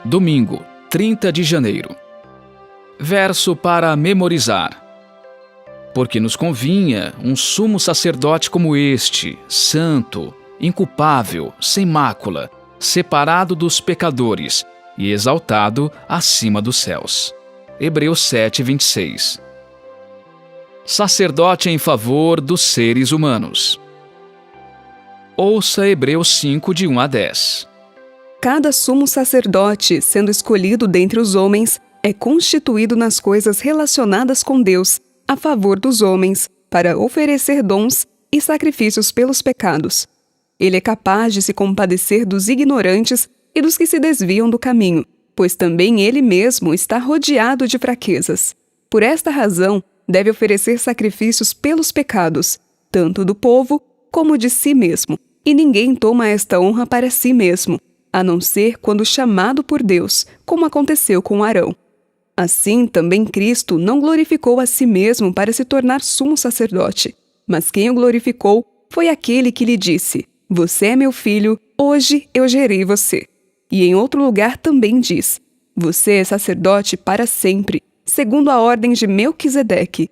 Domingo, 30 de janeiro. Verso para memorizar. Porque nos convinha um sumo sacerdote como este, santo, inculpável, sem mácula, separado dos pecadores e exaltado acima dos céus. Hebreus 7, 26. Sacerdote em favor dos seres humanos. Ouça Hebreus 5, de 1 a 10. Cada sumo sacerdote, sendo escolhido dentre os homens, é constituído nas coisas relacionadas com Deus, a favor dos homens, para oferecer dons e sacrifícios pelos pecados. Ele é capaz de se compadecer dos ignorantes e dos que se desviam do caminho, pois também ele mesmo está rodeado de fraquezas. Por esta razão, deve oferecer sacrifícios pelos pecados, tanto do povo como de si mesmo, e ninguém toma esta honra para si mesmo, a não ser quando chamado por Deus, como aconteceu com Arão. Assim, também Cristo não glorificou a si mesmo para se tornar sumo sacerdote, mas quem o glorificou foi aquele que lhe disse: "Você é meu filho, hoje eu gerei você." E em outro lugar também diz: "Você é sacerdote para sempre, segundo a ordem de Melquisedeque."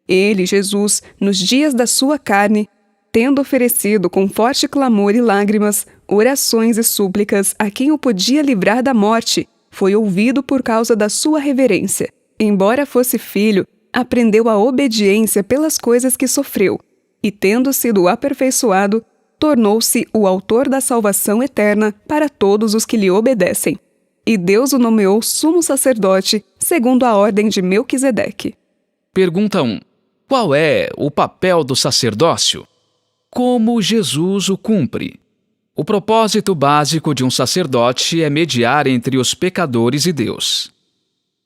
Ele, Jesus, nos dias da sua carne, tendo oferecido com forte clamor e lágrimas, orações e súplicas a quem o podia livrar da morte, foi ouvido por causa da sua reverência. Embora fosse filho, aprendeu a obediência pelas coisas que sofreu, e tendo sido aperfeiçoado, tornou-se o autor da salvação eterna para todos os que lhe obedecem. E Deus o nomeou sumo sacerdote, segundo a ordem de Melquisedeque. Pergunta 1. Qual é o papel do sacerdócio? Como Jesus o cumpre? O propósito básico de um sacerdote é mediar entre os pecadores e Deus.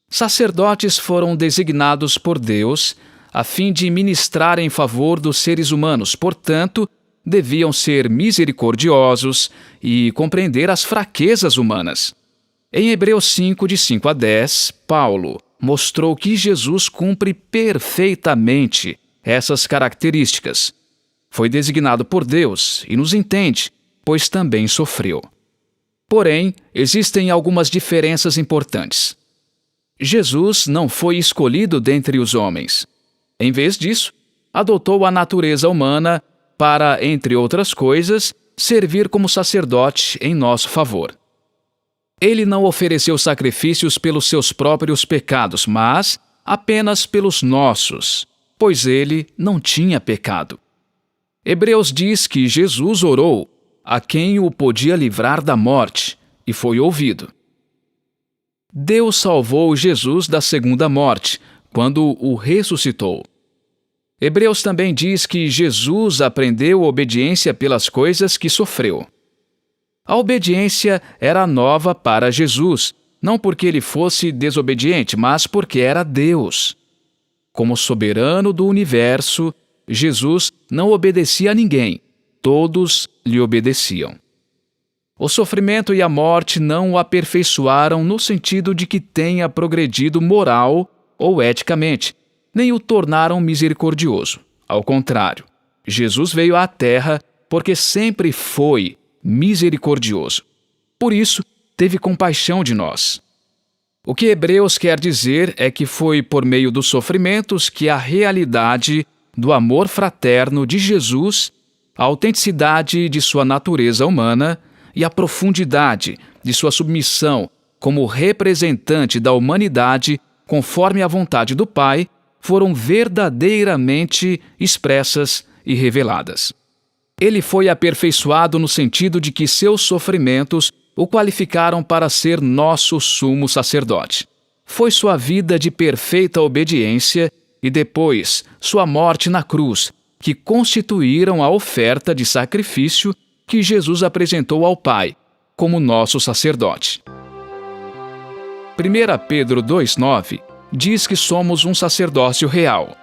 Sacerdotes foram designados por Deus a fim de ministrar em favor dos seres humanos, portanto, deviam ser misericordiosos e compreender as fraquezas humanas. Em Hebreus 5, de 5 a 10, Paulo mostrou que Jesus cumpre perfeitamente essas características. Foi designado por Deus e nos entende, pois também sofreu. Porém, existem algumas diferenças importantes. Jesus não foi escolhido dentre os homens. Em vez disso, adotou a natureza humana para, entre outras coisas, servir como sacerdote em nosso favor. Ele não ofereceu sacrifícios pelos seus próprios pecados, mas apenas pelos nossos, pois ele não tinha pecado. Hebreus diz que Jesus orou a quem o podia livrar da morte, e foi ouvido. Deus salvou Jesus da segunda morte, quando o ressuscitou. Hebreus também diz que Jesus aprendeu obediência pelas coisas que sofreu. A obediência era nova para Jesus, não porque ele fosse desobediente, mas porque era Deus. Como soberano do universo, Jesus não obedecia a ninguém, todos lhe obedeciam. O sofrimento e a morte não o aperfeiçoaram no sentido de que tenha progredido moral ou eticamente, nem o tornaram misericordioso. Ao contrário, Jesus veio à Terra porque sempre foi misericordioso. Por isso, teve compaixão de nós. O que Hebreus quer dizer é que foi por meio dos sofrimentos que a realidade do amor fraterno de Jesus, a autenticidade de sua natureza humana e a profundidade de sua submissão como representante da humanidade conforme a vontade do Pai foram verdadeiramente expressas e reveladas. Ele foi aperfeiçoado no sentido de que seus sofrimentos o qualificaram para ser nosso sumo sacerdote. Foi sua vida de perfeita obediência e depois sua morte na cruz que constituíram a oferta de sacrifício que Jesus apresentou ao Pai como nosso sacerdote. 1 Pedro 2,9 diz que somos um sacerdócio real.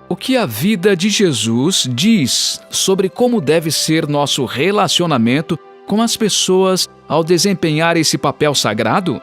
O que a vida de Jesus diz sobre como deve ser nosso relacionamento com as pessoas ao desempenhar esse papel sagrado?